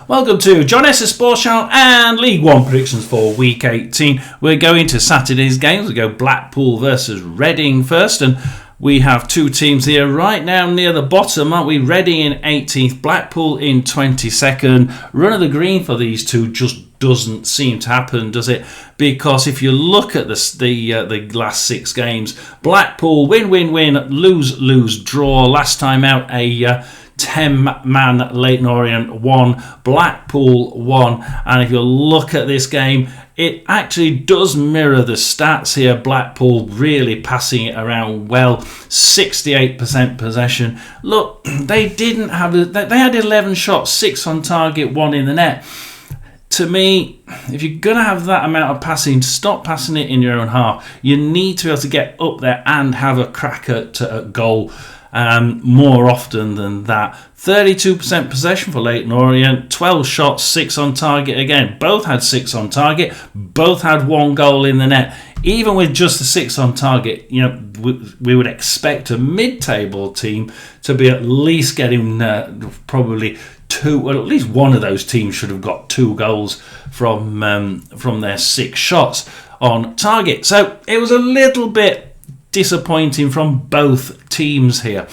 Welcome to John Essex Sports Channel and League One predictions for Week 18. We're going to Saturday's games. We go Blackpool versus Reading first, and we have two teams here right now near the bottom, aren't we? Reading in 18th, Blackpool in 22nd. Run of the green for these two just doesn't seem to happen, does it? Because if you look at the last six games, Blackpool win, lose, draw. Last time out, a 10-man Leyton Orient won, Blackpool won, and if you look at this game, it actually does mirror the stats here. Blackpool really passing it around well, 68% possession. Look, they had 11 shots, 6 on target, 1 in the net. To me, if you're going to have that amount of passing, stop passing it in your own half. You need to be able to get up there and have a crack at goal. More often than that. 32% possession for Leyton Orient, 12 shots, 6 on target again. Both had 6 on target, both had 1 goal in the net. Even with just the 6 on target, we would expect a mid-table team to be at least getting probably 2, well, at least one of those teams should have got 2 goals from their 6 shots on target. So it was a little bit disappointing from both teams here.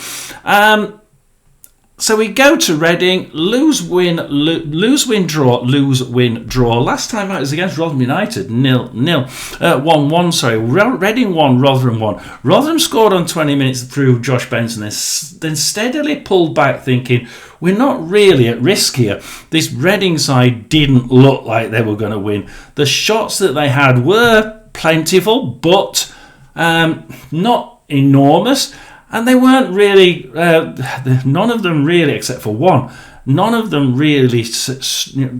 So we go to Reading, lose, win, draw. Last time out was against Rotherham United, 0-0. 1-1, sorry. Reading 1, Rotherham 1. Rotherham scored on 20 minutes through Josh Benson, then steadily pulled back thinking, we're not really at risk here. This Reading side didn't look like they were going to win. The shots that they had were plentiful, but not enormous, and they weren't really none of them really, except for one, none of them really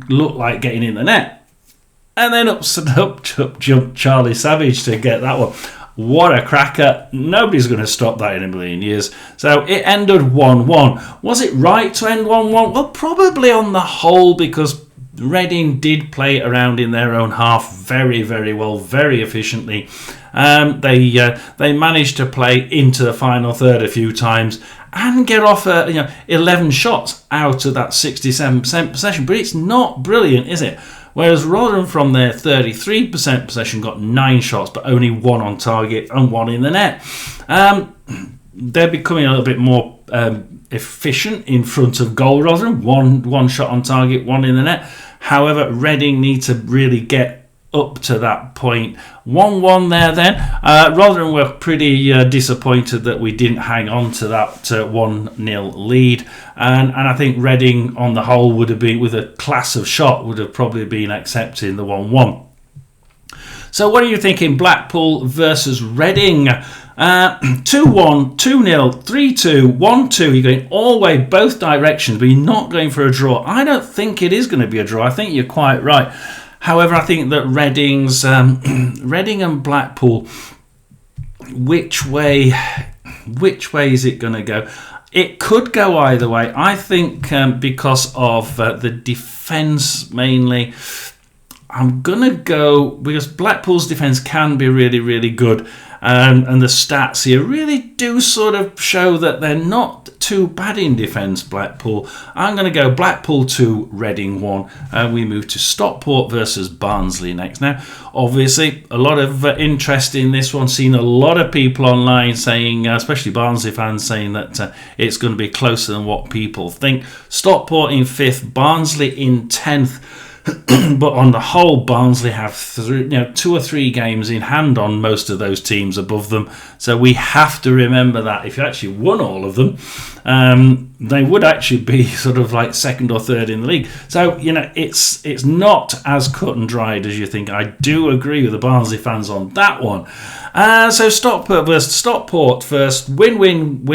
looked like getting in the net. And then up jumped Charlie Savage to get that one. What a cracker. Nobody's going to stop that in a million years. So it ended 1-1. Was it right to end 1-1? Well, probably on the whole, because Reading did play around in their own half very, very well, very efficiently. They managed to play into the final third a few times and get off 11 shots out of that 67% possession. But it's not brilliant, is it? Whereas Rotherham, from their 33% possession, got 9 shots, but only 1 on target and 1 in the net. They're becoming a little bit more efficient in front of goal. Rotherham, one shot on target, 1 in the net. However, Reading need to really get up to that point. 1-1 there then. Rotherham were pretty disappointed that we didn't hang on to that 1-0 lead. And I think Reading on the whole would have been, with a class of shot, would have probably been accepting the 1-1. So what are you thinking? Blackpool versus Reading. 2-1, 2-0, 3-2, 1-2. You're going all the way both directions, but you're not going for a draw. I don't think it is going to be a draw. I think you're quite right. However, I think that Reading and Blackpool, which way is it going to go? It could go either way. I think because of the defence mainly, I'm going to go, because Blackpool's defence can be really, really good. And the stats here really do sort of show that they're not too bad in defence, Blackpool. I'm going to go Blackpool 2, Reading 1. And we move to Stockport versus Barnsley next. Now, obviously, a lot of interest in this one. Seen a lot of people online saying, especially Barnsley fans, saying that it's going to be closer than what people think. Stockport in 5th, Barnsley in 10th. But on the whole, Barnsley have 2 or 3 games in hand on most of those teams above them. So we have to remember that if you actually won all of them, they would actually be sort of like 2nd or 3rd in the league. So, it's not as cut and dried as you think. I do agree with the Barnsley fans on that one. So Stockport versus Stockport first. Win,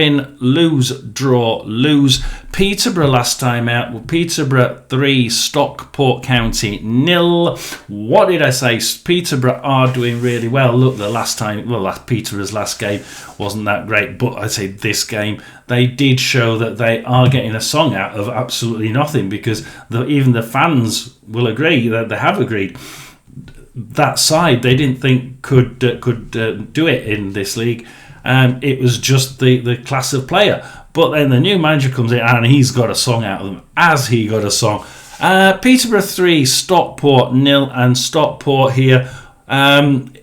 lose, draw, lose. Peterborough last time out. Well, Peterborough 3, Stockport County 0. What did I say? Peterborough are doing really well. Look, Peterborough's last game wasn't that great, but I'd say this game, they did show that they are getting a song out of absolutely nothing, because even the fans will agree that they have agreed. That side they didn't think could do it in this league. It was just the class of player. But then the new manager comes in and he's got a song out of them, as he got a song Peterborough 3, Stockport 0, and Stockport here.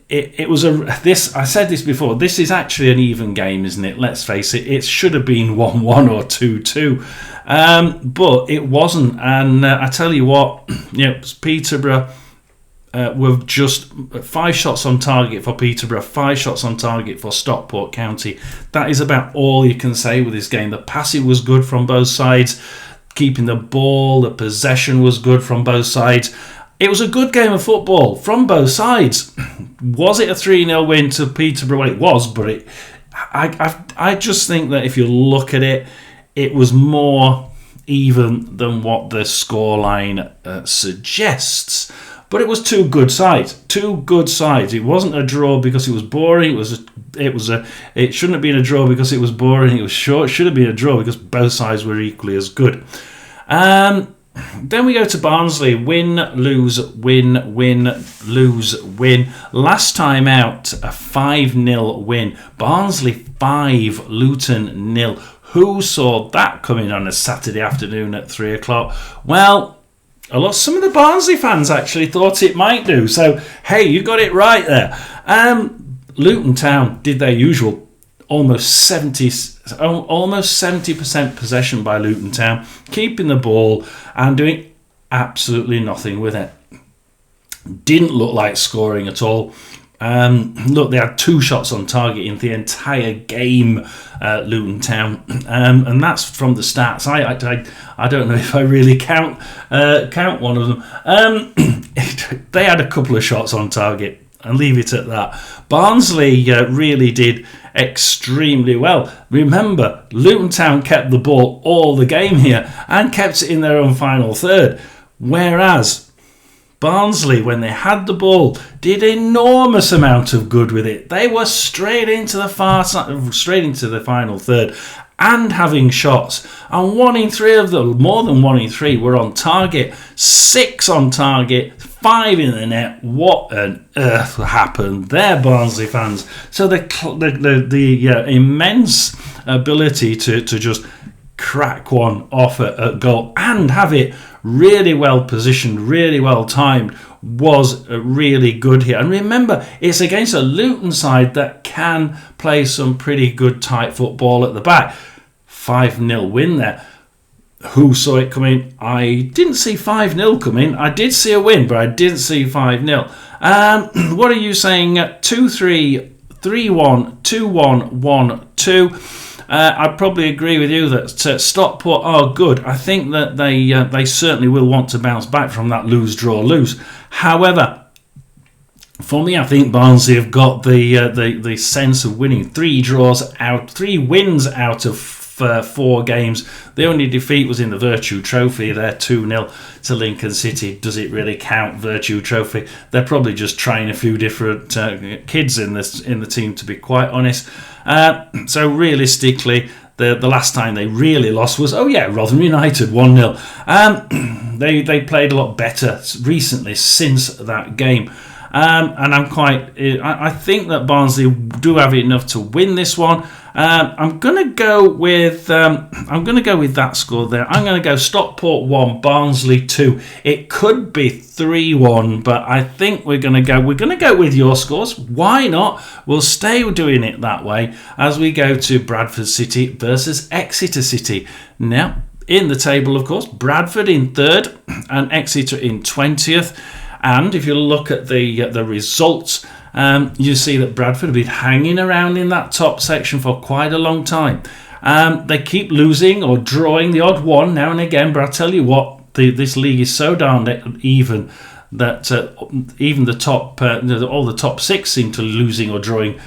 It was I said this before. This is actually an even game, isn't it? Let's face it. It should have been 1-1 or 2-2, but it wasn't. And I tell you what, Peterborough were just 5 shots on target for Peterborough, 5 shots on target for Stockport County. That is about all you can say with this game. The passing was good from both sides, keeping the ball, the possession was good from both sides. It was a good game of football from both sides. Was it a 3-0 win to Peterborough? Well, it was, but I just think that if you look at it, it was more even than what the scoreline suggests. But it was two good sides. It wasn't a draw because it was boring. It shouldn't have been a draw because it was boring. It was short. It should have been a draw because both sides were equally as good. Then we go to Barnsley. Win, lose, win, win, lose, win. Last time out, a 5-0 win. Barnsley 5, Luton 0. Who saw that coming on a Saturday afternoon at 3 o'clock? Well, some of the Barnsley fans actually thought it might do. So, hey, you got it right there. Luton Town did their usual. Almost 70% possession by Luton Town, keeping the ball and doing absolutely nothing with it. Didn't look like scoring at all. Look, they had 2 shots on target in the entire game, Luton Town, and that's from the stats. I don't know if I really count one of them. They had a couple of shots on target, and leave it at that. Barnsley really did extremely well. Remember, Luton Town kept the ball all the game here and kept it in their own final third, whereas Barnsley, when they had the ball, did enormous amount of good with it. They were straight into the final third and having shots, and 1 in 3 of them, more than 1 in 3, were on target. 6 on target, 5 in the net. What on earth happened there, Barnsley fans? So the immense ability to just crack one off at goal and have it really well positioned, really well timed, was really good here. And remember, it's against a Luton side that can play some pretty good tight football at the back. 5-0 win there. Who saw it coming? I didn't see 5-0 coming. I did see a win, but I didn't see 5-0. What are you saying? 2-3, 3-1, 2-1, 1-2. I'd probably agree with you that Stockport are good. I think that they certainly will want to bounce back from that lose, draw, lose. However, for me, I think Barnsley have got the sense of winning. 3 wins out of 4 games. The only defeat was in the Virtue Trophy. They're 2-0 to Lincoln City. Does it really count, Virtue Trophy? They're probably just trying a few different kids in the team, to be quite honest. So realistically, the last time they really lost was Rotherham United 1-0. They played a lot better recently since that game. And I think that Barnsley do have enough to win this one. I'm gonna go with that score there. I'm gonna go Stockport 1, Barnsley 2. It could be 3-1, but I think we're gonna go with your scores. Why not? We'll stay doing it that way as we go to Bradford City versus Exeter City. Now, in the table, of course, Bradford in 3rd and Exeter in 20th. And if you look at the results, you see that Bradford have been hanging around in that top section for quite a long time. They keep losing or drawing the odd one now and again, but I tell you what, this league is so darn even that even the top, all the top 6 seem to losing or drawing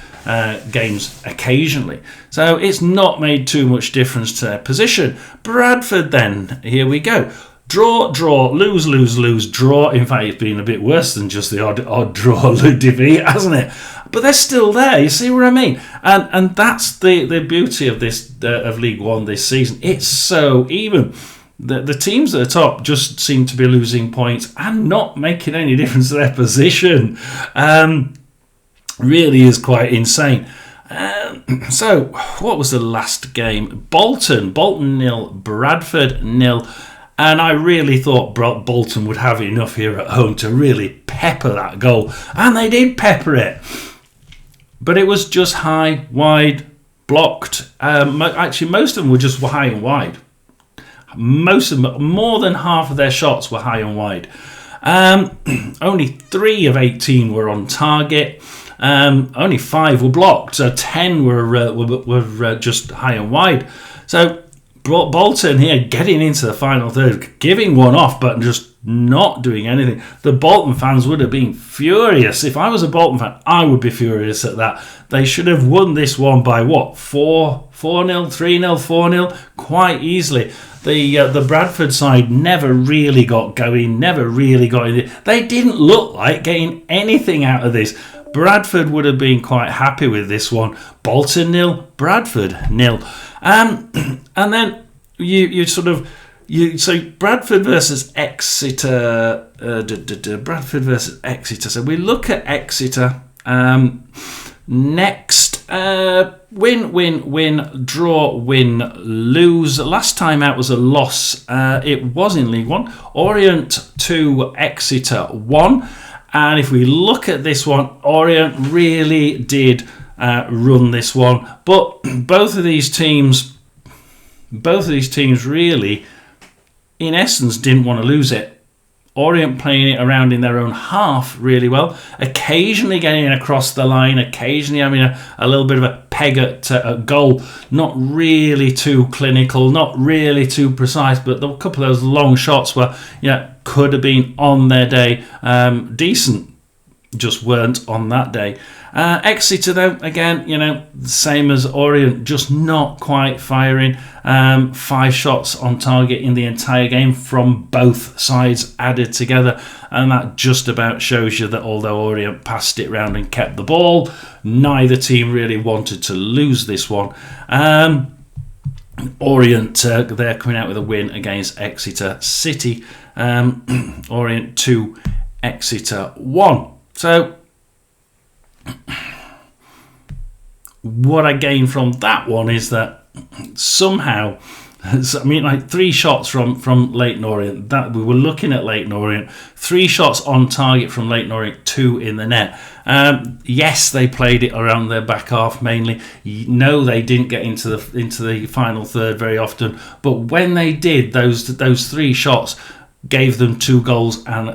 games occasionally. So it's not made too much difference to their position. Bradford then, here we go. Draw, lose, draw. In fact, it's been a bit worse than just the odd draw defeat, hasn't it? But they're still there. You see what I mean? And that's the beauty of this of League One this season. It's so even. The teams at the top just seem to be losing points and not making any difference to their position. Really is quite insane. So, what was the last game? Bolton 0, Bradford 0. And I really thought Bolton would have enough here at home to really pepper that goal. And they did pepper it. But it was just high, wide, blocked. Actually, most of them were just high and wide. Most of them, more than half of their shots were high and wide. Only 3 of 18 were on target. Only 5 were blocked. So 10 were just high and wide. So Bolton here getting into the final third, giving one off, but just not doing anything. The Bolton fans would have been furious. If I was a Bolton fan, I would be furious at that. They should have won this one by what? 4-0, 3-0, 4-0, quite easily. The Bradford side never really got going, never really got in. They didn't look like getting anything out of this. Bradford would have been quite happy with this one. Bolton 0, Bradford 0. And then you so Bradford versus Exeter. Bradford versus Exeter. So we look at Exeter next. Win, draw, win, lose. Last time out was a loss. It was in League One. Orient 2, Exeter 1. And if we look at this one, Orient really did run this one. But both of these teams really, in essence, didn't want to lose it. Orient playing it around in their own half really well, occasionally getting across the line, occasionally having a little bit of a peg at a goal, not really too clinical, not really too precise, but a couple of those long shots were, could have been on their day, decent, just weren't on that day. Exeter though, again, the same as Orient, just not quite firing. 5 shots on target in the entire game from both sides added together, and that just about shows you that although Orient passed it round and kept the ball, neither team really wanted to lose this one. Orient, they're coming out with a win against Exeter City. Orient 2, Exeter 1. So what I gained from that one is that somehow, 3 shots from Leyton Orient, that we were looking at Leyton Orient, 3 shots on target from Leyton Orient, 2 in the net. Yes, they played it around their back half mainly. No, they didn't get into the final third very often, but when they did, those 3 shots gave them 2 goals and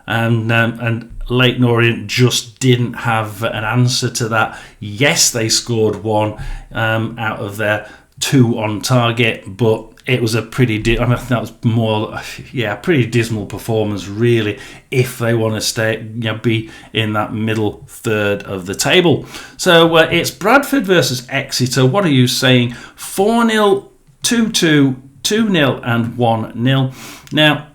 and Leyton Orient just didn't have an answer to that. Yes, they scored 1 out of their 2 on target, but it was a pretty pretty dismal performance really if they want to be in that middle third of the table. So it's Bradford versus Exeter. What are you saying? 4-0, 2-2, 2-0 and 1-0. Now,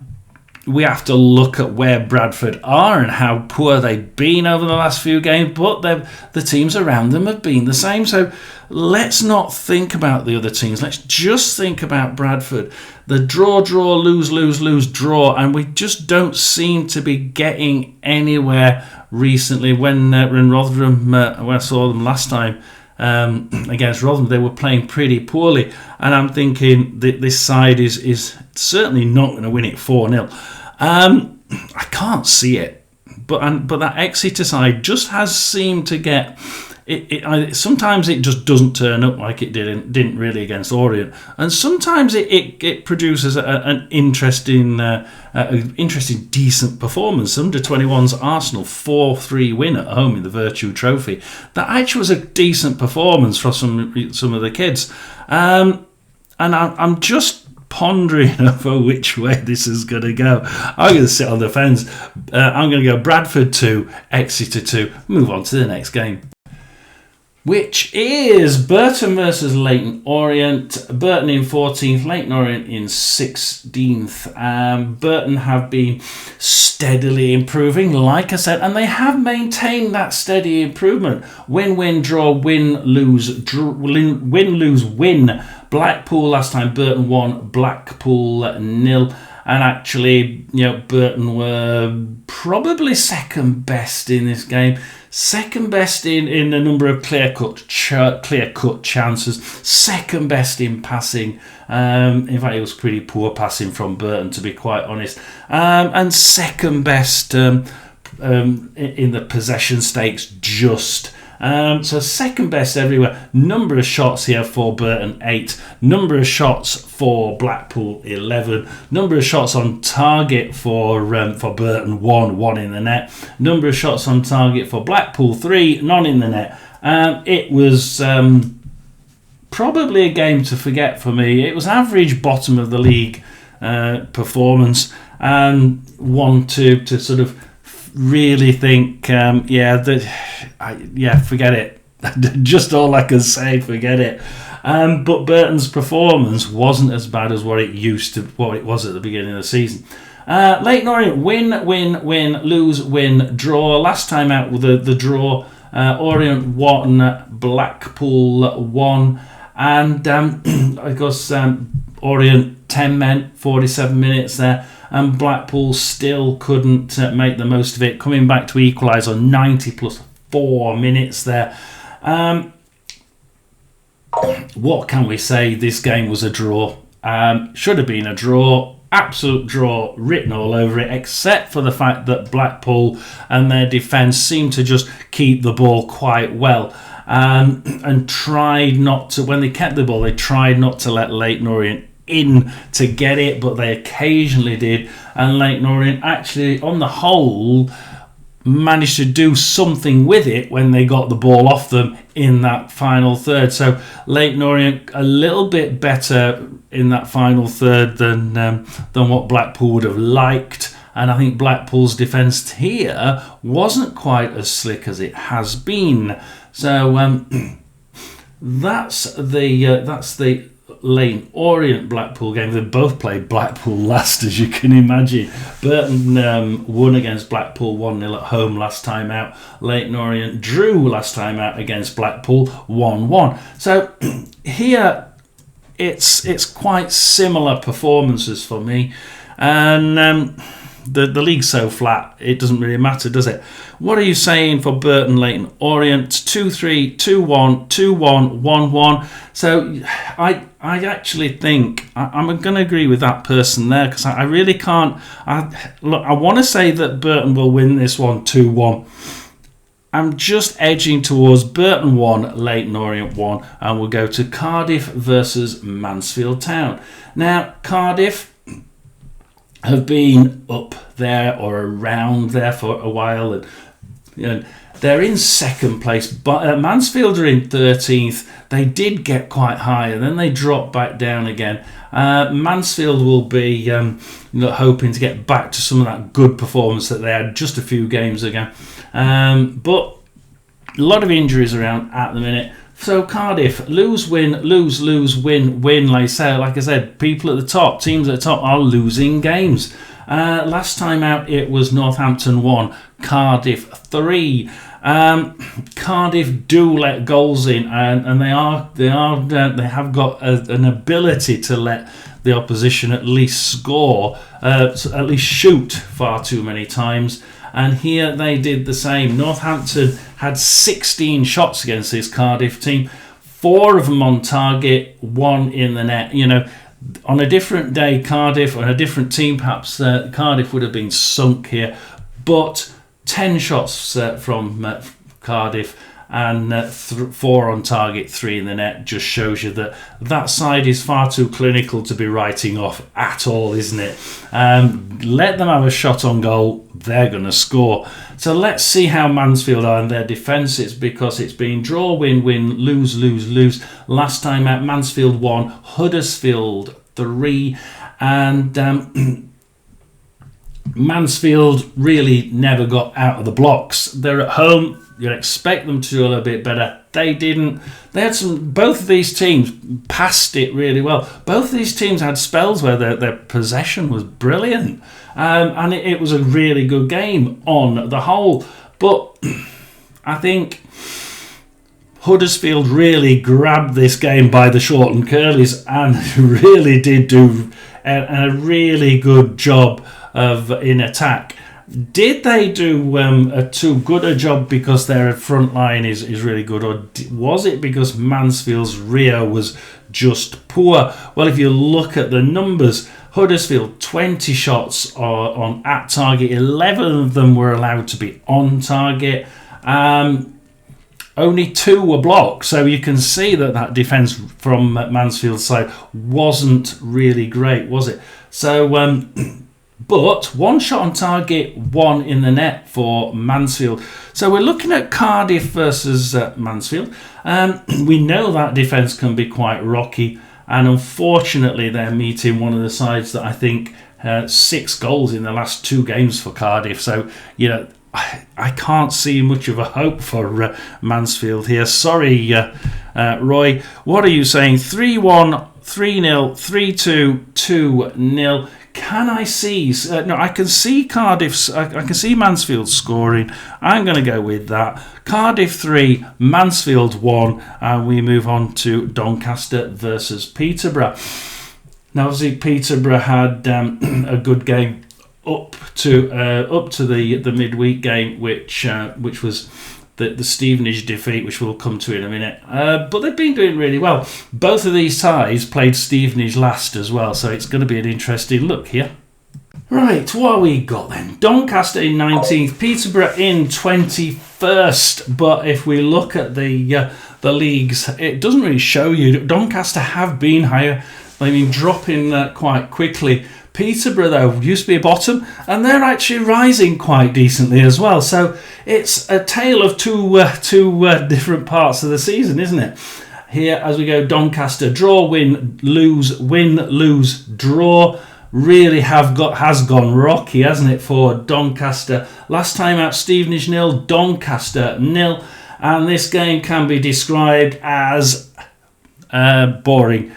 we have to look at where Bradford are and how poor they've been over the last few games, but the teams around them have been the same. So let's not think about the other teams. Let's just think about Bradford. The draw, lose, draw, and we just don't seem to be getting anywhere recently. When Rotherham, when I saw them last time, against Rotherham, they were playing pretty poorly, and I'm thinking this side is certainly not going to win it 4-0. I can't see it, but that Exeter side just has seemed to get it. Sometimes it just doesn't turn up like it didn't really against Orient, and sometimes it produces an interesting, decent performance. Under 21's Arsenal 4-3 win at home in the Virtue Trophy. That actually was a decent performance for some of the kids, and I'm just pondering over which way this is going to go. I'm going to sit on the fence. I'm going to go Bradford 2, Exeter 2. Move on to the next game, which is Burton versus Leyton Orient. Burton in 14th, Leyton Orient in 16th. Burton have been steadily improving, like I said, and they have maintained that steady improvement. Win, draw, win, lose, win. Blackpool last time, Burton 1, Blackpool 0. And actually, Burton were probably second best in this game. second best in the number of clear-cut chances, second best in passing. In fact, it was pretty poor passing from Burton, to be quite honest, and second best in the possession stakes, just. So second best everywhere. Number of shots here for Burton, 8. Number of shots for Blackpool, 11. Number of shots on target for Burton, 1 in the net. Number of shots on target for Blackpool, 3, none in the net. It was probably a game to forget for me. It was average bottom of the league performance, and one to sort of really think, forget it. Just all I can say, forget it. But Burton's performance wasn't as bad as what it was at the beginning of the season. Leyton Orient win, lose, win, draw. Last time out with the draw, Orient 1, Blackpool 1, and of course Orient 10 men, 47 minutes there. And Blackpool still couldn't make the most of it, coming back to equalise on 90 plus 4 minutes there. What can we say? This game was a draw. Should have been a draw. Absolute draw written all over it, except for the fact that Blackpool and their defence seemed to just keep the ball quite well. And tried not to, when they kept the ball, they tried not to let Leyton Orient in to get it, but they occasionally did, and Leyton Orient actually on the whole managed to do something with it when they got the ball off them in that final third. So Leyton Orient a little bit better in that final third than what Blackpool would have liked, and I think Blackpool's defence here wasn't quite as slick as it has been. So that's the Leyton Orient Blackpool game. They both played Blackpool last, as you can imagine. Burton won against Blackpool 1-0 at home last time out. Leyton Orient drew last time out against Blackpool 1-1. So here it's quite similar performances for me, and the league's so flat it doesn't really matter, does it? What are you saying for Burton Leyton Orient? 2-3, 2-1, 2-1, 1-1. So I actually think I'm going to agree with that person there, because I really can't. I want to say that Burton will win this one 2-1. I'm just edging towards Burton 1, Leyton Orient 1, and we'll go to Cardiff versus Mansfield Town. Now, Cardiff have been up there or around there for a while, and they're in second place, but Mansfield are in 13th. They did get quite high and then they dropped back down again. Mansfield will be hoping to get back to some of that good performance that they had just a few games ago, but a lot of injuries around at the minute. So Cardiff, lose, win, lose, win. Like I said, people at the top, teams at the top are losing games. Last time out it was Northampton 1, Cardiff 3. Cardiff do let goals in, and they have got an ability to let the opposition at least score, at least shoot far too many times. And here they did the same. Northampton had 16 shots against this Cardiff team, 4 of them on target, 1 in the net. On a different day, Cardiff, on a different team, perhaps Cardiff would have been sunk here. But 10 shots from Cardiff and 4 on target, 3 in the net just shows you that side is far too clinical to be writing off at all, isn't it? Let them have a shot on goal, they're going to score. So let's see how Mansfield are in their defence. It's because it's been draw, win, lose, lose. Last time out, Mansfield 1, Huddersfield 3, and Mansfield really never got out of the blocks. They're at home. You'd expect them to do a little bit better. They didn't. They had both of these teams passed it really well. Both of these teams had spells where their possession was brilliant. And it was a really good game on the whole. But I think Huddersfield really grabbed this game by the short and curlies and really did do a really good job in attack. Did they do a too good a job because their front line is really good, or was it because Mansfield's rear was just poor? Well, if you look at the numbers, Huddersfield 20 shots on at target, 11 of them were allowed to be on target. Only 2 were blocked, so you can see that defence from Mansfield's side wasn't really great, was it? So, but 1 shot on target, 1 in the net for Mansfield. So we're looking at Cardiff versus Mansfield. We know that defence can be quite rocky, and unfortunately they're meeting one of the sides that I think 6 goals in the last 2 games for Cardiff. So, you know, I can't see much of a hope for Mansfield here. Sorry, Roy. What are you saying? 3-1, 3-0, 3-2, 2-0. Can I see? No, I can see Cardiff's. I can see Mansfield scoring. I'm going to go with that. Cardiff 3, Mansfield 1, and we move on to Doncaster versus Peterborough. Now, obviously, Peterborough had a good game up to the midweek game, which was the Stevenage defeat, which we'll come to in a minute. But they've been doing really well. Both of these sides played Stevenage last as well, so it's going to be an interesting look here. Right, what have we got then? Doncaster in 19th, Peterborough in 21st. But if we look at the leagues, it doesn't really show you. Doncaster have been higher. They've been dropping quite quickly. Peterborough, though, used to be a bottom, and they're actually rising quite decently as well. So it's a tale of two different parts of the season, isn't it? Here, as we go, Doncaster, draw, win, lose, draw. Really has gone rocky, hasn't it, for Doncaster? Last time out, Stevenage 0, Doncaster 0, and this game can be described as boring.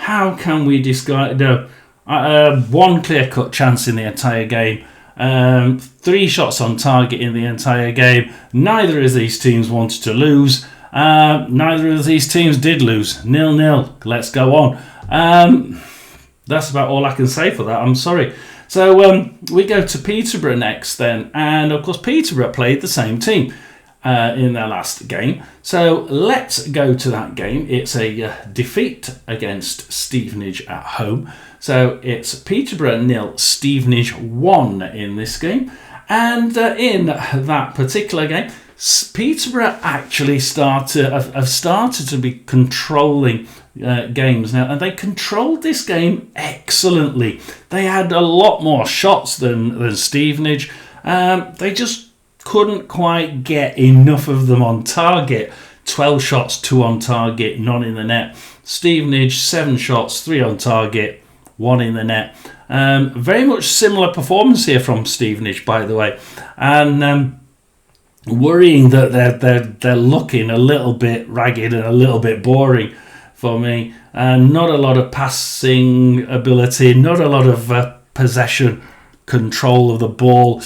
How can we describe? No, 1 clear-cut chance in the entire game. 3 shots on target in the entire game. Neither of these teams wanted to lose. Neither of these teams did lose. 0-0. Let's go on. That's about all I can say for that. I'm sorry. So we go to Peterborough next then. And of course, Peterborough played the same team in their last game. So let's go to that game. It's a defeat against Stevenage at home. So it's Peterborough 0, Stevenage 1 in this game. And in that particular game, Peterborough actually have started to be controlling games now, and they controlled this game excellently. They had a lot more shots than Stevenage. They just couldn't quite get enough of them on target. 12 shots, 2 on target, none in the net. Stevenage, 7 shots, 3 on target, 1 in the net. Very much similar performance here from Stevenage, by the way. And worrying that they're looking a little bit ragged and a little bit boring for me. Not a lot of passing ability, not a lot of possession, control of the ball.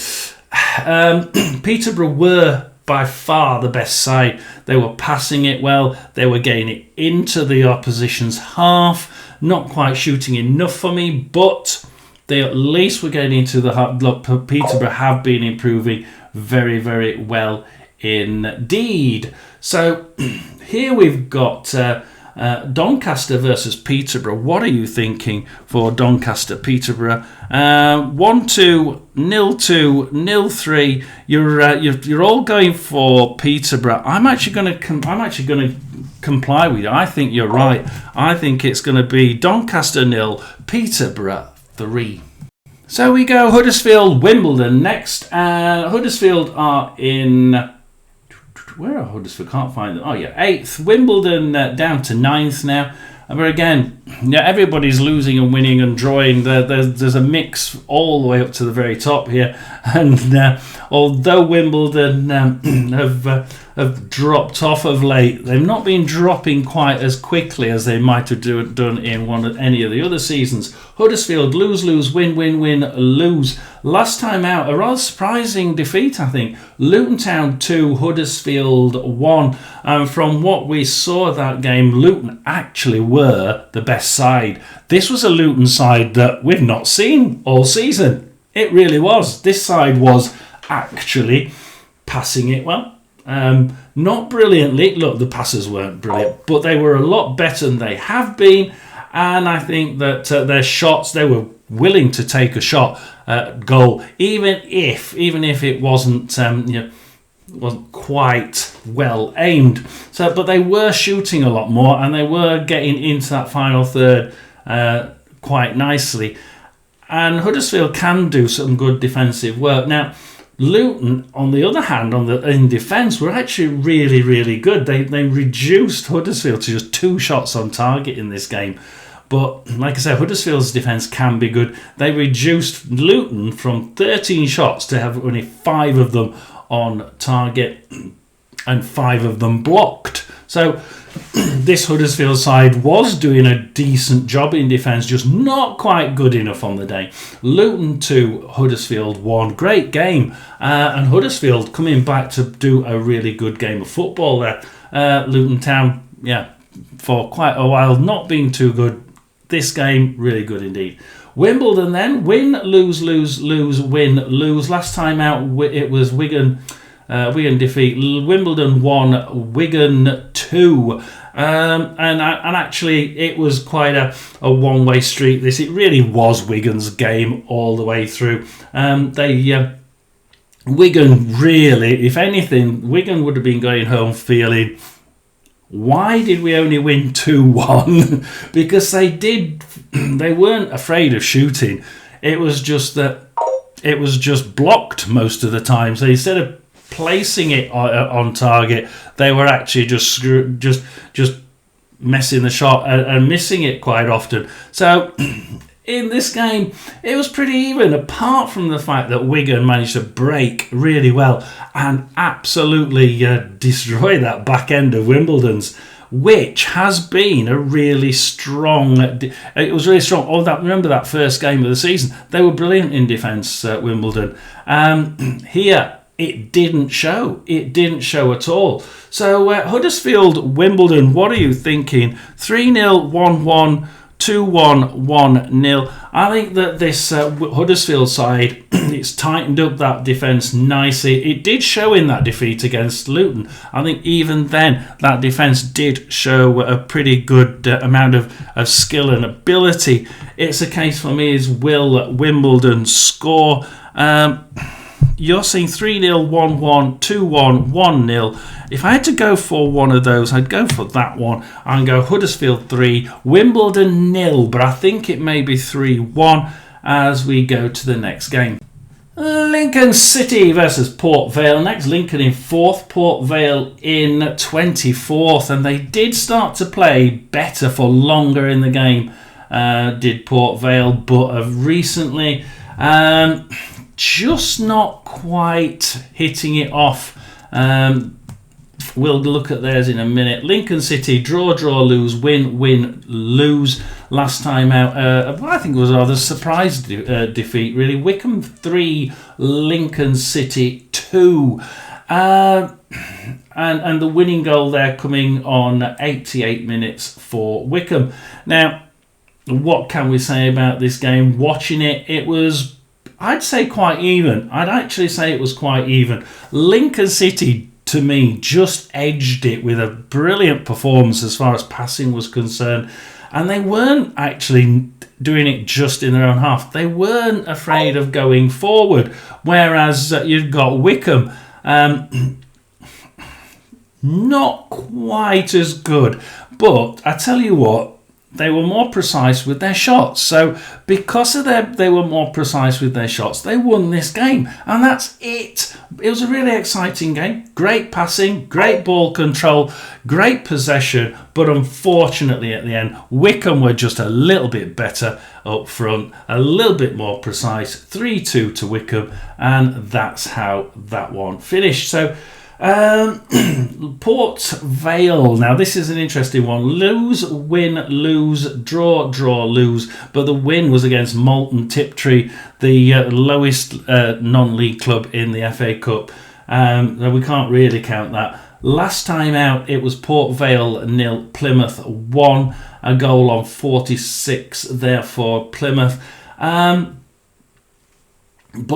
Peterborough were by far the best side. They were passing it well. They were getting it into the opposition's half. Not quite shooting enough for me, but they at least were getting into the half. Look, Peterborough have been improving very, very well indeed. So here we've got Doncaster versus Peterborough. What are you thinking for Doncaster Peterborough? 1-2, 0-2, 0-3. You're all going for Peterborough. I'm actually going to comply with you. I think you're right. I think it's going to be Doncaster 0, Peterborough 3. So we go Huddersfield, Wimbledon next. Huddersfield are in. Where are Huddersfield? Can't find them. Oh yeah, 8th. Wimbledon down to 9th now. But again, yeah, everybody's losing and winning and drawing. There's a mix all the way up to the very top here. And although Wimbledon have have dropped off of late. They've not been dropping quite as quickly as they might have done in any of the other seasons. Huddersfield lose, lose, win, win, win, lose. Last time out, a rather surprising defeat, I think. Luton Town 2, Huddersfield 1. And from what we saw of that game, Luton actually were the best side. This was a Luton side that we've not seen all season. It really was. This side was actually passing it well. Not brilliantly. Look, the passes weren't brilliant, but they were a lot better than they have been. And I think that their shots, they were willing to take a shot at goal, even if it wasn't wasn't quite well aimed. So, but they were shooting a lot more, and they were getting into that final third quite nicely. And Huddersfield can do some good defensive work. Now, Luton, on the other hand, in defence, were actually really, really good. They reduced Huddersfield to just 2 shots on target in this game. But like I said, Huddersfield's defence can be good. They reduced Luton from 13 shots to have only 5 of them on target and 5 of them blocked. So this Huddersfield side was doing a decent job in defence, just not quite good enough on the day. Luton 2, Huddersfield 1. Great game. And Huddersfield coming back to do a really good game of football there. Luton Town, for quite a while, not being too good. This game, really good indeed. Wimbledon then, win, lose, lose, lose, win, lose. Last time out, it was Wigan defeat. Wimbledon 1, Wigan 2. And actually, it was quite a one-way street. It really was Wigan's game all the way through. Wigan really, if anything, Wigan would have been going home feeling, why did we only win 2-1? Because they weren't afraid of shooting. It was just that it was just blocked most of the time. So instead of placing it on target, they were actually just messing the shot and missing it quite often. So in this game, it was pretty even, apart from the fact that Wigan managed to break really well and absolutely destroy that back end of Wimbledon's, which has been a really strong. It was really strong. Remember that first game of the season? They were brilliant in defence, Wimbledon. Here, it didn't show. It didn't show at all. So Huddersfield, Wimbledon, what are you thinking? 3-0, 1-1, 2-1, 1-0. I think that this Huddersfield side, it's tightened up that defence nicely. It did show in that defeat against Luton. I think even then, that defence did show a pretty good amount of skill and ability. It's a case for me is, will Wimbledon score? You're saying 3-0, 1-1, 2-1, 1-0. If I had to go for one of those, I'd go for that one. I'd go Huddersfield 3, Wimbledon 0, but I think it may be 3-1 as we go to the next game. Lincoln City versus Port Vale. Next, Lincoln in 4th, Port Vale in 24th, and they did start to play better for longer in the game, did Port Vale, but recently just not quite hitting it off. We'll look at theirs in a minute. Lincoln City, draw, lose, win, lose. Last time out, I think it was a rather surprise defeat, really. Wycombe 3, Lincoln City 2. And the winning goal there coming on 88 minutes for Wycombe. Now, what can we say about this game? Watching it, it was, I'd say, quite even. I'd actually say it was quite even. Lincoln City, to me, just edged it with a brilliant performance as far as passing was concerned. And they weren't actually doing it just in their own half. They weren't afraid of going forward. Whereas you've got Wycombe, not quite as good. But I tell you what, they were more precise with their shots. So because of they were more precise with their shots, they won this game. And that's it. It was a really exciting game. Great passing, great ball control, great possession. But unfortunately at the end, Wycombe were just a little bit better up front, a little bit more precise. 3-2 to Wycombe. And that's how that one finished. So Port Vale. Now, this is an interesting one. Lose, win, lose, draw, draw, lose. But the win was against Malton Tiptree, the lowest non-league club in the FA Cup. So we can't really count that. Last time out, it was Port Vale 0, Plymouth 1. A goal on 46 there for Plymouth. But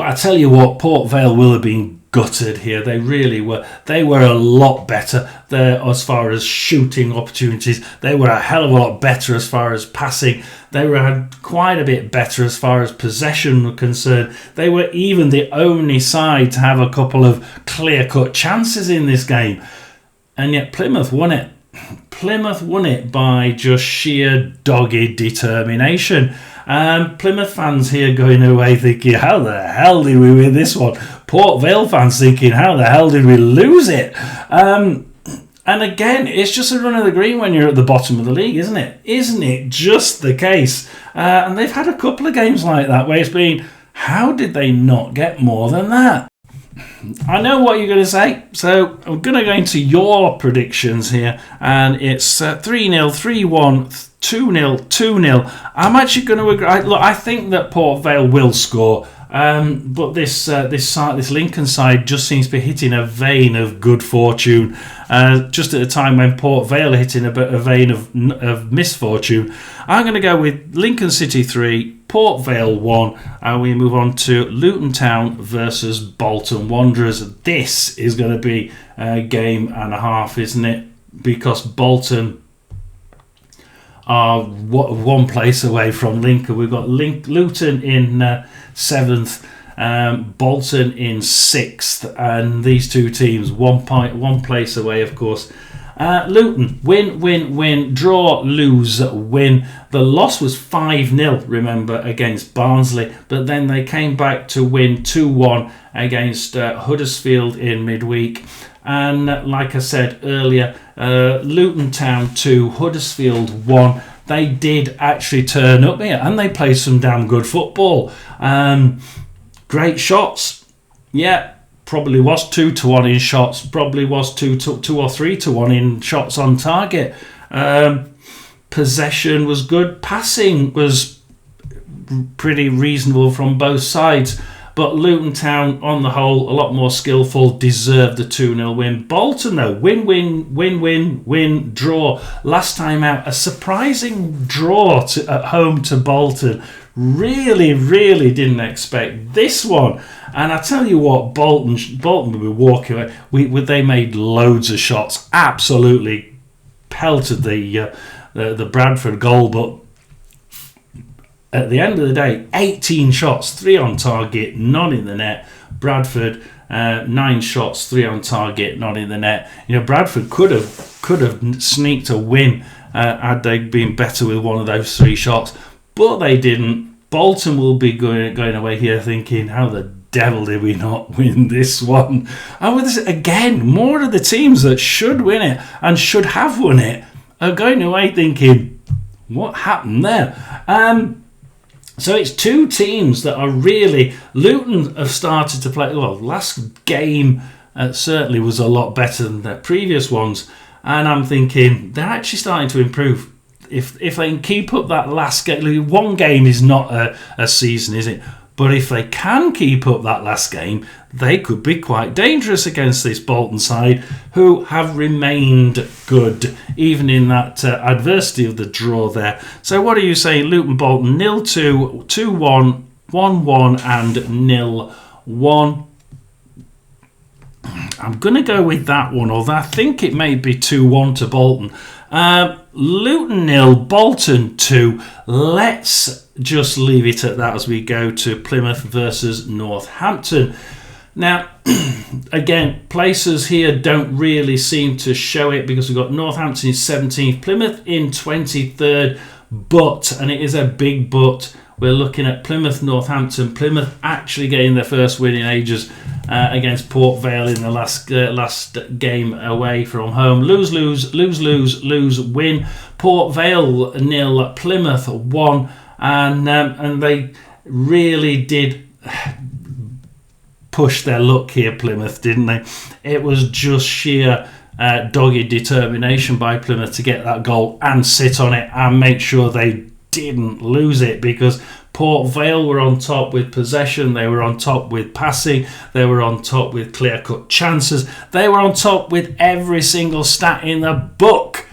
I tell you what, Port Vale will have been gutted here. They really were. They were a lot better there as far as shooting opportunities. They were a hell of a lot better as far as passing. They were quite a bit better as far as possession were concerned. They were even the only side to have a couple of clear-cut chances in this game. And yet Plymouth won it. Plymouth won it by just sheer dogged determination. Plymouth fans here going away thinking, how the hell did we win this one? Port Vale fans thinking, how the hell did we lose it? And again, it's just a run of the green when you're at the bottom of the league, isn't it? Isn't it just the case? And they've had a couple of games like that where it's been, how did they not get more than that? I know what you're going to say, so I'm going to go into your predictions here, and it's 3-0, 3-1, 2-0, 2-0. I'm actually going to agree. Look, I think that Port Vale will score, but this Lincoln side just seems to be hitting a vein of good fortune, just at a time when Port Vale are hitting a vein of misfortune. I'm going to go with Lincoln City 3, Port Vale 1, and we move on to Luton Town versus Bolton Wanderers. This is going to be a game and a half, isn't it? Because Bolton are one place away from Lincoln. We've got Luton in 7th, Bolton in 6th, and these two teams one place away, of course. Luton, win, draw, lose, win. The loss was 5-0, remember, against Barnsley, but then they came back to win 2-1 against Huddersfield in midweek. And like I said earlier, Luton Town 2, Huddersfield 1. They did actually turn up here and they played some damn good football. Great shots. Yeah, probably was 2-1 in shots. Probably was 2 or 3-1 in shots on target. Possession was good. Passing was pretty reasonable from both sides. But Luton Town, on the whole, a lot more skillful, deserved a 2-0 win. Bolton, though, win, draw. Last time out, a surprising draw at home to Bolton. Really didn't expect this one. And I tell you what, Bolton will be walking away. They made loads of shots, absolutely pelted the Bradford goal, but at the end of the day, 18 shots, 3 on target, none in the net. Bradford, 9 shots, 3 on target, none in the net. You know, Bradford could have sneaked a win had they been better with one of those 3 shots, but they didn't. Bolton will be going away here thinking, how the devil did we not win this one? And with this, again, more of the teams that should win it and should have won it are going away thinking, what happened there? So it's 2 teams that are really... Luton have started to play... Well, last game certainly was a lot better than their previous ones. And I'm thinking, they're actually starting to improve. If they can keep up that last game... One game is not a season, is it? But if they can keep up that last game, they could be quite dangerous against this Bolton side, who have remained good, even in that adversity of the draw there. So what are you saying? Luton Bolton 0-2, 2-1, 1-1 and 0-1. I'm going to go with that one, although I think it may be 2-1 to Bolton. Luton 0, Bolton 2. Let's just leave it at that as we go to Plymouth versus Northampton. Now, again, places here don't really seem to show it because we've got Northampton in 17th, Plymouth in 23rd, but, and it is a big but, we're looking at Plymouth, Northampton. Plymouth actually getting their first win in ages against Port Vale in the last game away from home. Lose, win. Port Vale 0, Plymouth 1, and they really did pushed their luck here, Plymouth, didn't they? It was just sheer dogged determination by Plymouth to get that goal and sit on it and make sure they didn't lose it, because Port Vale were on top with possession, they were on top with passing, they were on top with clear-cut chances, they were on top with every single stat in the book.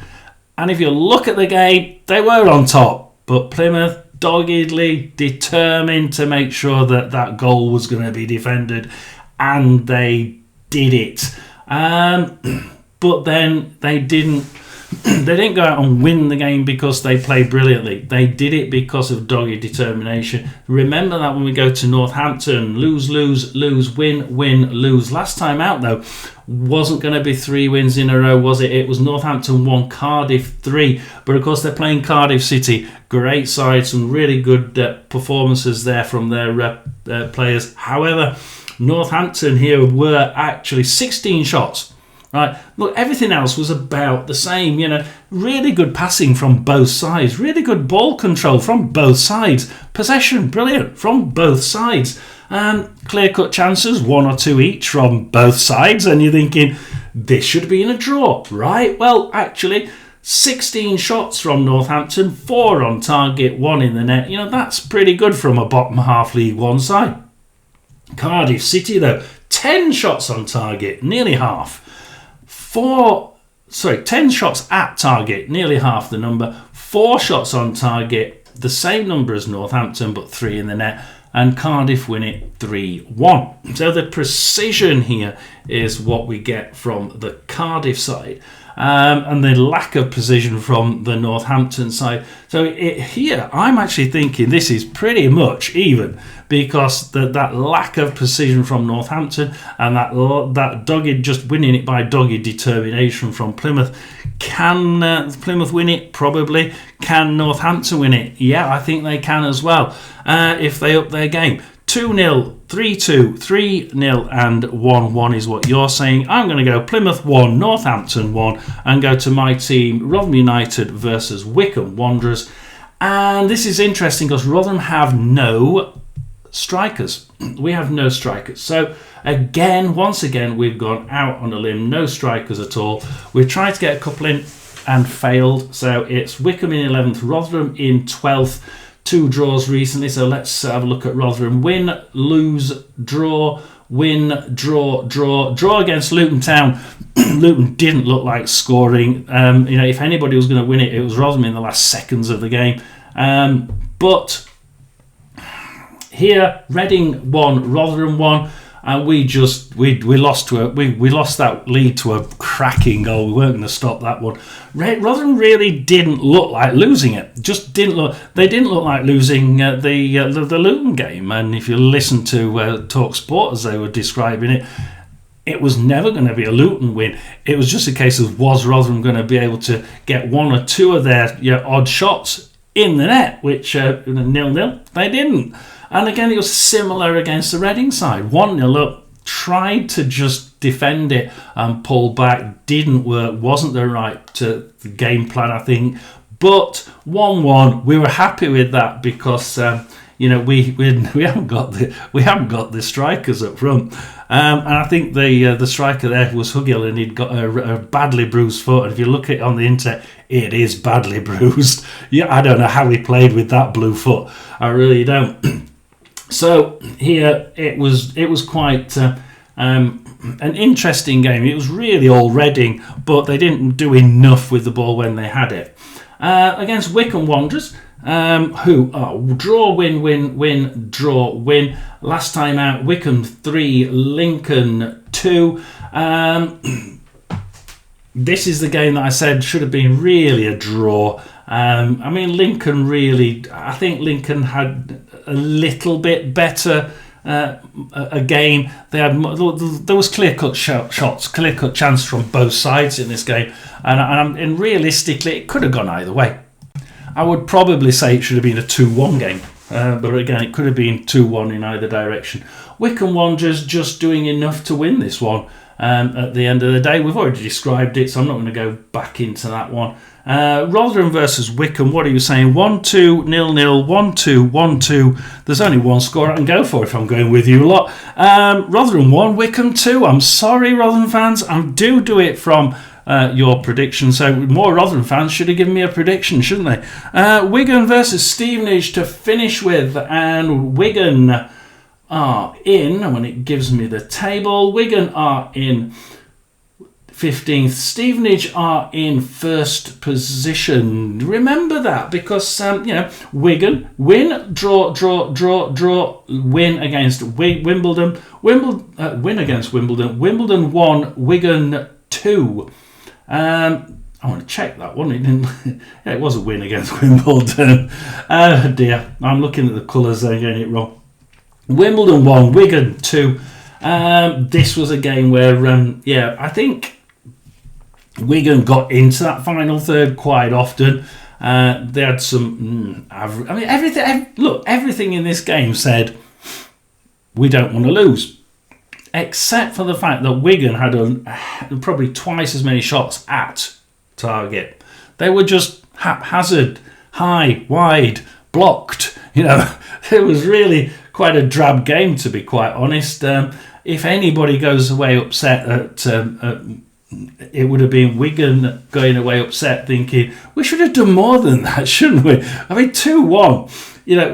And if you look at the game, they were on top, but Plymouth doggedly determined to make sure that that goal was going to be defended, and they did it. But then they didn't go out and win the game because they played brilliantly. They did it because of dogged determination. Remember that when we go to Northampton, lose, lose, lose, win, win, lose. Last time out, though, wasn't going to be 3 wins in a row, was it? It was Northampton 1, Cardiff 3. But of course, they're playing Cardiff City. Great side, some really good performances there from their players. However, Northampton here were actually 16 shots. Right, look, everything else was about the same, really good passing from both sides, really good ball control from both sides, possession, brilliant from both sides, clear-cut chances, 1 or 2 each from both sides, and you're thinking, this should be in a draw, right? Well, actually, 16 shots from Northampton, 4 on target, 1 in the net, that's pretty good from a bottom half League One side. Cardiff City, though, 10 shots on target, nearly half. 10 shots at target, nearly half the number. 4 shots on target, the same number as Northampton, but 3 in the net. And Cardiff win it 3-1. So the precision here is what we get from the Cardiff side. And the lack of precision from the Northampton side. So here, I'm actually thinking this is pretty much even, because that lack of precision from Northampton and that dogged, just winning it by dogged determination from Plymouth. Can Plymouth win it? Probably. Can Northampton win it? Yeah, I think they can as well, if they up their game. 2-0, 3-2, 3-0 and 1-1 is what you're saying. I'm going to go Plymouth 1, Northampton 1 and go to my team, Rotherham United versus Wycombe Wanderers. And this is interesting because Rotherham have no strikers. We have no strikers. So once again, we've gone out on a limb. No strikers at all. We've tried to get a couple in and failed. So it's Wycombe in 11th, Rotherham in 12th. 2 draws recently, so let's have a look at Rotherham. Win, lose, draw, win, draw, draw against Luton Town. Luton didn't look like scoring. If anybody was going to win it, it was Rotherham in the last seconds of the game. But here, Reading won, Rotherham won, and we lost that lead to a cracking goal. We weren't going to stop that one. Rotherham really didn't look like losing it. They didn't look like losing the Luton game. And if you listen to Talk Sport as they were describing it, it was never going to be a Luton win. It was just a case of, was Rotherham going to be able to get 1 or 2 of their odd shots in the net, which 0-0, they didn't. And again, it was similar against the Reading side. 1-0 up, tried to just defend it and pull back. Didn't work, wasn't the right game plan, I think. But 1-1, we were happy with that because we haven't got the strikers up front. And I think the striker there was Hugill, and he'd got a badly bruised foot. And if you look at it on the internet, it is badly bruised. Yeah, I don't know how he played with that blue foot. I really don't. So here it was quite an interesting game. It was really all Reading, but they didn't do enough with the ball when they had it. Against Wycombe Wanderers, who are draw, win, draw, win. Last time out, Wycombe 3, Lincoln 2. This is the game that I said should have been really a draw. Lincoln really, I think Lincoln had a little bit better a game. There was clear-cut shots, clear-cut chance from both sides in this game, and realistically, it could have gone either way. I would probably say it should have been a 2-1 game, but again, it could have been 2-1 in either direction. Wycombe Wanderers just doing enough to win this one. at the end of the day. We've already described it, so I'm not going to go back into that one. Rotherham versus Wycombe, what are you saying? 1-2, 0-0, 1-2, 1-2. There's only one score I can go for if I'm going with you a lot. Rotherham 1, Wycombe 2. I'm sorry, Rotherham fans. I do it from your prediction. So more Rotherham fans should have given me a prediction, shouldn't they? Wigan versus Stevenage to finish with. And Wigan are in, when it gives me the table, Wigan are in 15th. Stevenage are in first position. Remember that, because Wigan win, draw, win against Wimbledon. Win against Wimbledon. Wimbledon 1, Wigan 2. I want to check that one. It didn't. Yeah, it was a win against Wimbledon. Dear, I'm looking at the colours there, getting it wrong. Wimbledon 1, Wigan 2. This was a game where, I think Wigan got into that final third quite often. They had some everything in this game said we don't want to lose, except for the fact that Wigan had probably twice as many shots at target. They were just haphazard, high, wide, blocked. It was really quite a drab game, to be quite honest. If anybody goes away upset it would have been Wigan going away upset, thinking we should have done more than that, shouldn't we? I mean, 2-1.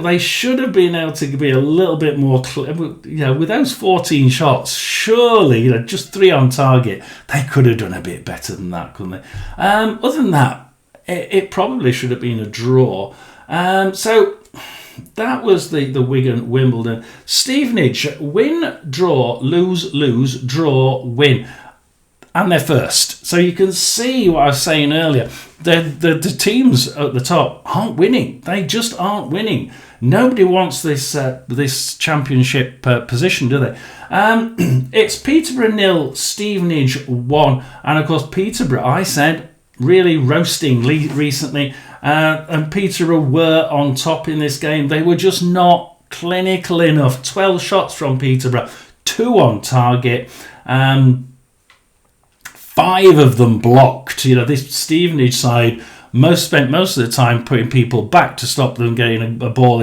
They should have been able to be a little bit more. With those 14 shots, surely, just 3 on target, they could have done a bit better than that, couldn't they? Other than that, it probably should have been a draw. So that was the Wigan Wimbledon. Stevenage win, draw, lose, draw, win. And they're first. So you can see what I was saying earlier. The teams at the top aren't winning. They just aren't winning. Nobody wants this championship position, do they? It's Peterborough 0, Stevenage 1. And of course, Peterborough, I said, really roasting recently. And Peterborough were on top in this game. They were just not clinical enough. 12 shots from Peterborough, 2 on target. 5 of them blocked. This Stevenage side spent most of the time putting people back to stop them getting a ball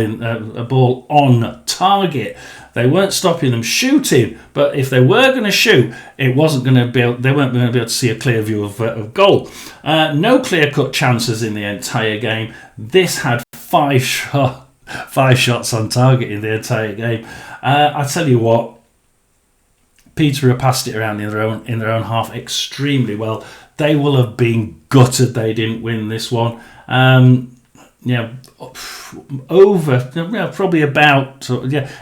on target. They weren't stopping them shooting, but if they were going to shoot, they weren't going to be able to see a clear view of goal. No clear-cut chances in the entire game. This had 5 shots on target in the entire game. I tell you what, Peterborough passed it around in their own half extremely well. They will have been gutted they didn't win this one. Probably about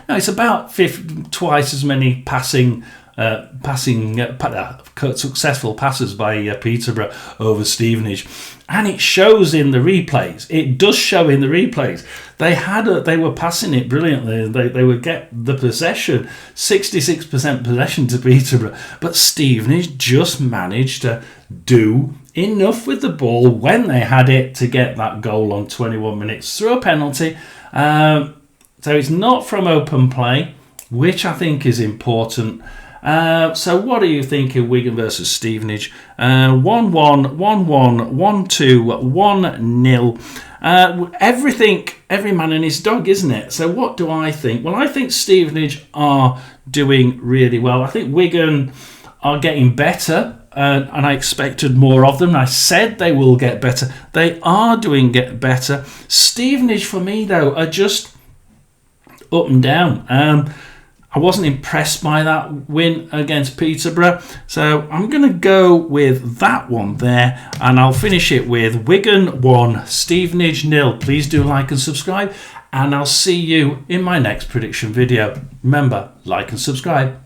it's about twice as many successful passes by Peterborough over Stevenage, and it shows in the replays. It does show in the replays. They were passing it brilliantly. They would get the possession, 66% possession to Peterborough, but Stevenage just managed to do enough with the ball when they had it to get that goal on 21 minutes through a penalty. So it's not from open play, which I think is important. So what are you thinking, Wigan versus Stevenage? 1-1, 1-1, 1-2, 1-0. Every man and his dog, isn't it? So what do I think? Well, I think Stevenage are doing really well. I think Wigan are getting better, and I expected more of them. I said they will get better. They are get better. Stevenage, for me, though, are just up and down. I wasn't impressed by that win against Peterborough, so I'm going to go with that one there, and I'll finish it with Wigan 1, Stevenage 0. Please do like and subscribe, and I'll see you in my next prediction video. Remember, like and subscribe.